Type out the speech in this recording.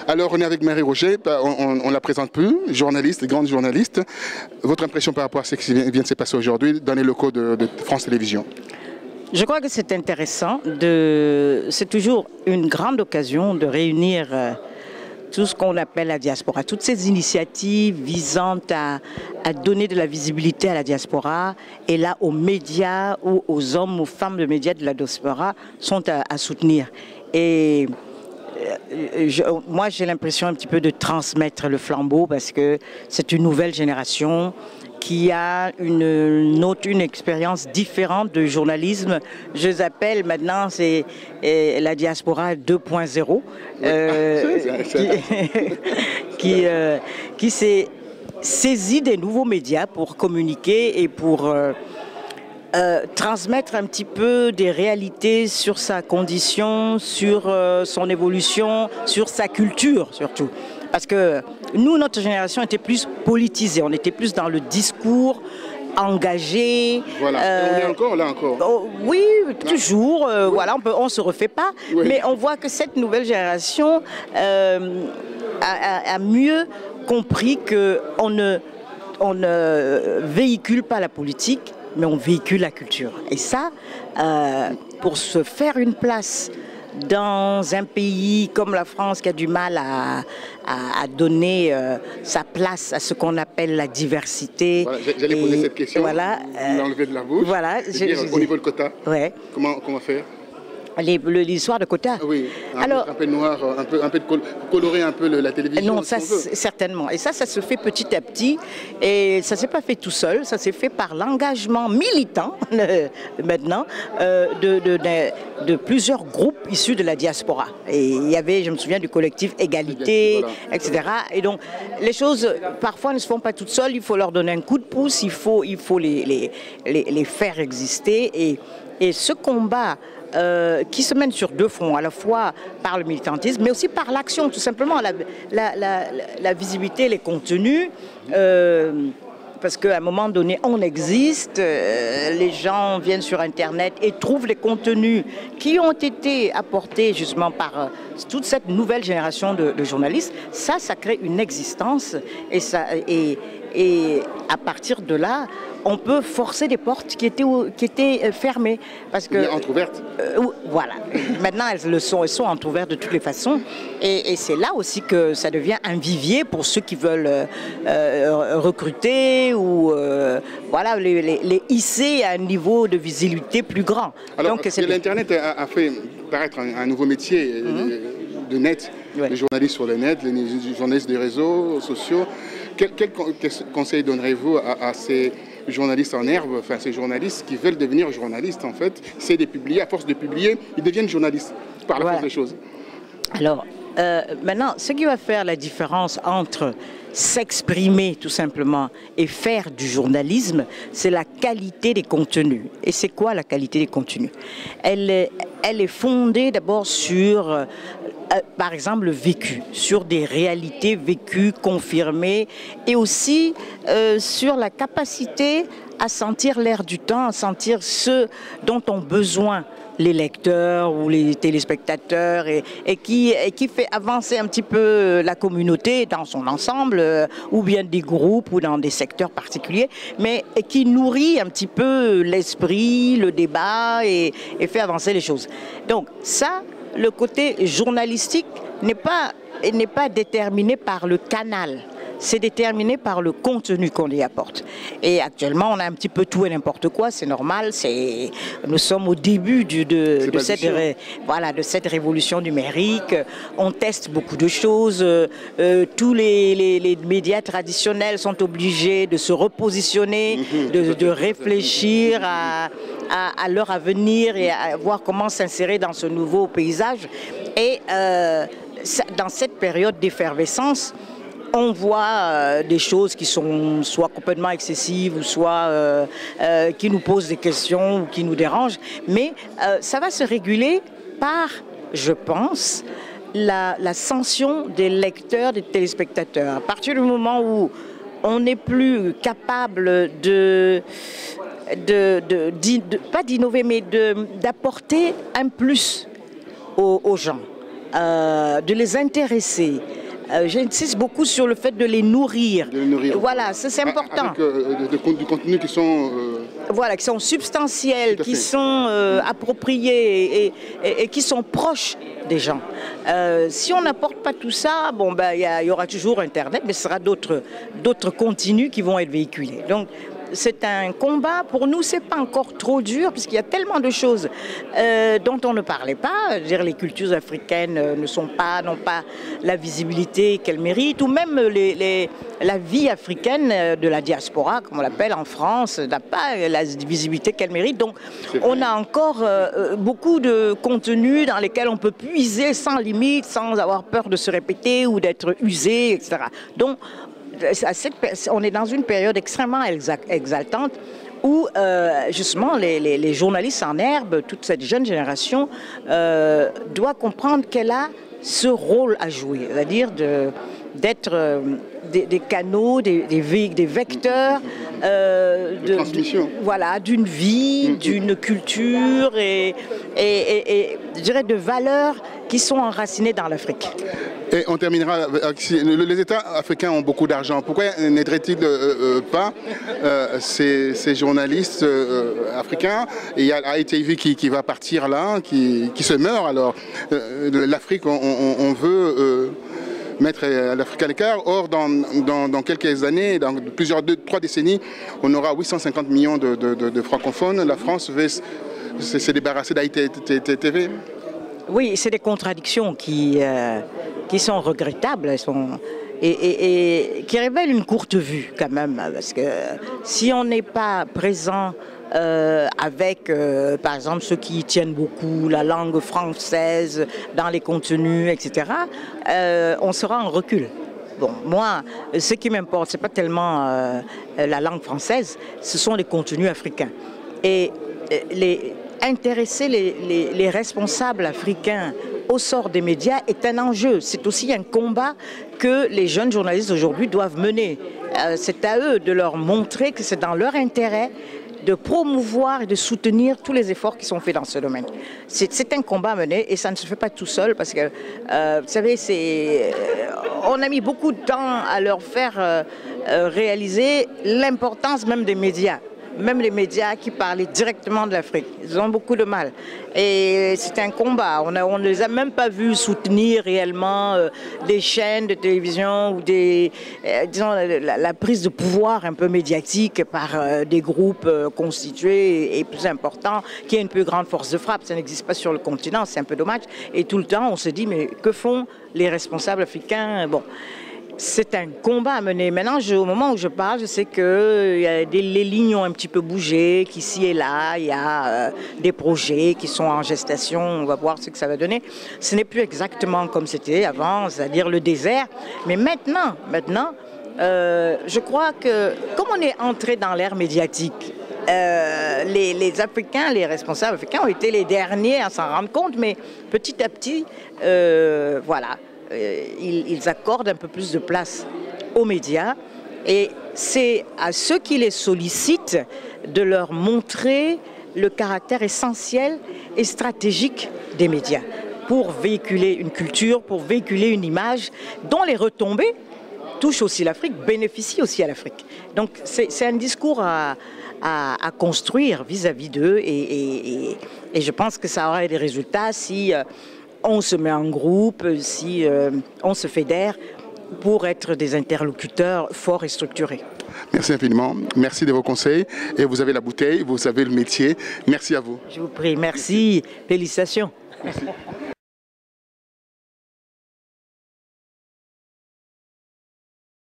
Alors, on est avec Marie-Roger, on ne la présente plus, journaliste, grande journaliste. Votre impression par rapport à ce qui vient de se passer aujourd'hui dans les locaux de France Télévisions? Je crois que c'est intéressant, c'est toujours une grande occasion de réunir tout ce qu'on appelle la diaspora, toutes ces initiatives visant à donner de la visibilité à la diaspora et là aux médias ou aux hommes, aux femmes de médias de la diaspora sont à soutenir. Et moi j'ai l'impression un petit peu de transmettre le flambeau parce que c'est une nouvelle génération qui a une expérience différente de journalisme. Je les appelle maintenant, c'est la diaspora 2.0, qui s'est saisie des nouveaux médias pour communiquer et pour transmettre un petit peu des réalités sur sa condition, sur son évolution, sur sa culture surtout. Parce que nous, notre génération était plus politisée, on était plus dans le discours engagé. Voilà, on est encore là encore. Oui, toujours, voilà, on ne se refait pas. Oui. Mais on voit que cette nouvelle génération a mieux compris qu'on ne véhicule pas la politique, mais on véhicule la culture. Et ça, pour se faire une place dans un pays comme la France qui a du mal à donner sa place à ce qu'on appelle la diversité. Voilà, j'allais poser cette question, voilà, l'enlever de la bouche. Voilà, au niveau de quota, ouais. Comment faire? L'histoire de quotas. Oui, un peu noir, un peu de colorer un peu la télévision. Non, ça certainement. Et ça se fait petit à petit. Et ça ne s'est pas fait tout seul, ça s'est fait par l'engagement militant maintenant de plusieurs groupes issus de la diaspora. Et il y avait, je me souviens, du collectif Égalité, voilà, etc. Et donc, les choses, parfois, ne se font pas toutes seules. Il faut leur donner un coup de pouce, il faut les faire exister. Et ce combat qui se mène sur deux fronts, à la fois par le militantisme, mais aussi par l'action, tout simplement, la visibilité, les contenus, parce qu'à un moment donné, on existe, les gens viennent sur Internet et trouvent les contenus qui ont été apportés justement par toute cette nouvelle génération de journalistes. Ça crée une existence et à partir de là, on peut forcer des portes qui étaient fermées. Parce que, entrouvertes. Voilà. Maintenant, elles sont entrouvertes de toutes les façons. Et c'est là aussi que ça devient un vivier pour ceux qui veulent recruter ou voilà, les hisser à un niveau de visibilité plus grand. Alors, l'Internet a fait paraître un nouveau métier de net, ouais. Les journalistes sur le net, les journalistes des réseaux sociaux. Quel conseil donnerez-vous à ces journalistes en herbe, enfin ces journalistes qui veulent devenir journalistes en fait, c'est de publier, à force de publier, ils deviennent journalistes par la force des choses. Alors, maintenant, ce qui va faire la différence entre s'exprimer tout simplement et faire du journalisme, c'est la qualité des contenus. Et c'est quoi la qualité des contenus? Elle est fondée d'abord sur par exemple le vécu, sur des réalités vécues, confirmées, et aussi sur la capacité à sentir l'air du temps, à sentir ce dont ont besoin les lecteurs ou les téléspectateurs et qui fait avancer un petit peu la communauté dans son ensemble ou bien des groupes ou dans des secteurs particuliers, mais qui nourrit un petit peu l'esprit, le débat et fait avancer les choses. Donc ça, le côté journalistique n'est pas déterminé par le canal. C'est déterminé par le contenu qu'on y apporte. Et actuellement, on a un petit peu tout et n'importe quoi, c'est normal. Nous sommes au début de cette révolution numérique. On teste beaucoup de choses. Tous les médias traditionnels sont obligés de se repositionner, de réfléchir à leur avenir et à voir comment s'insérer dans ce nouveau paysage. Et dans cette période d'effervescence, on voit des choses qui sont soit complètement excessives ou soit qui nous posent des questions ou qui nous dérangent. Mais ça va se réguler par, je pense, la sanction des lecteurs, des téléspectateurs. À partir du moment où on n'est plus capable pas d'innover, mais d'apporter un plus aux gens. de les intéresser. J'insiste beaucoup sur le fait de les nourrir. Voilà, c'est important. Avec du contenu qui sont... Voilà, qui sont substantiels, qui sont appropriés et qui sont proches des gens. Si on n'apporte pas tout ça, bon, ben, y aura toujours Internet, mais ce sera d'autres contenus qui vont être véhiculés. Donc, c'est un combat. Pour nous, c'est pas encore trop dur, puisqu'il y a tellement de choses dont on ne parlait pas. Je veux dire, les cultures africaines n'ont pas la visibilité qu'elles méritent, ou même la vie africaine de la diaspora, comme on l'appelle en France, n'a pas la visibilité qu'elle mérite. Donc, on a encore beaucoup de contenus dans lesquels on peut puiser sans limite, sans avoir peur de se répéter ou d'être usé, etc. Donc, on est dans une période extrêmement exaltante où justement les journalistes en herbe, toute cette jeune génération doit comprendre qu'elle a ce rôle à jouer, c'est-à-dire d'être des canaux, des vecteurs de transmission. Voilà, d'une vie, d'une culture et je dirais de valeurs qui sont enracinées dans l'Afrique. Et on terminera avec, les États africains ont beaucoup d'argent. Pourquoi n'aideraient-ils pas ces journalistes africains? Et il y a ITV qui va partir là, qui se meurt. Alors l'Afrique, on veut mettre l'Afrique à l'écart. Or, dans quelques années, dans trois décennies, on aura 850 millions de francophones. La France veut se débarrasser d'ITV. Oui, c'est des contradictions qui sont regrettables et qui révèlent une courte vue quand même. Parce que si on n'est pas présent avec, par exemple, ceux qui tiennent beaucoup la langue française dans les contenus, etc., on sera en recul. Bon, moi, ce qui m'importe, ce n'est pas tellement la langue française, ce sont les contenus africains. Et intéresser les responsables africains au sort des médias est un enjeu. C'est aussi un combat que les jeunes journalistes aujourd'hui doivent mener. C'est à eux de leur montrer que c'est dans leur intérêt de promouvoir et de soutenir tous les efforts qui sont faits dans ce domaine. C'est un combat à mener et ça ne se fait pas tout seul parce que, vous savez, on a mis beaucoup de temps à leur faire réaliser l'importance même des médias. Même les médias qui parlaient directement de l'Afrique, ils ont beaucoup de mal. Et c'est un combat. On ne les a même pas vus soutenir réellement des chaînes de télévision ou disons, la prise de pouvoir un peu médiatique par des groupes constitués et plus importants, qui a une plus grande force de frappe. Ça n'existe pas sur le continent, c'est un peu dommage. Et tout le temps, on se dit, mais que font les responsables africains? Bon. C'est un combat à mener. Maintenant, au moment où je parle, je sais que les lignes ont un petit peu bougé, qu'ici et là, il y a des projets qui sont en gestation. On va voir ce que ça va donner. Ce n'est plus exactement comme c'était avant, c'est-à-dire le désert. Mais maintenant, je crois que comme on est entré dans l'ère médiatique, les Africains, les responsables africains ont été les derniers à s'en rendre compte, mais petit à petit, voilà. Ils accordent un peu plus de place aux médias et c'est à ceux qui les sollicitent de leur montrer le caractère essentiel et stratégique des médias pour véhiculer une culture, pour véhiculer une image dont les retombées touchent aussi l'Afrique, bénéficient aussi à l'Afrique. Donc c'est un discours à construire vis-à-vis d'eux et je pense que ça aura des résultats si on se met en groupe, si on se fédère pour être des interlocuteurs forts et structurés. Merci infiniment. Merci de vos conseils. Et vous avez la bouteille, vous avez le métier. Merci à vous. Je vous prie. Merci. Félicitations. Merci.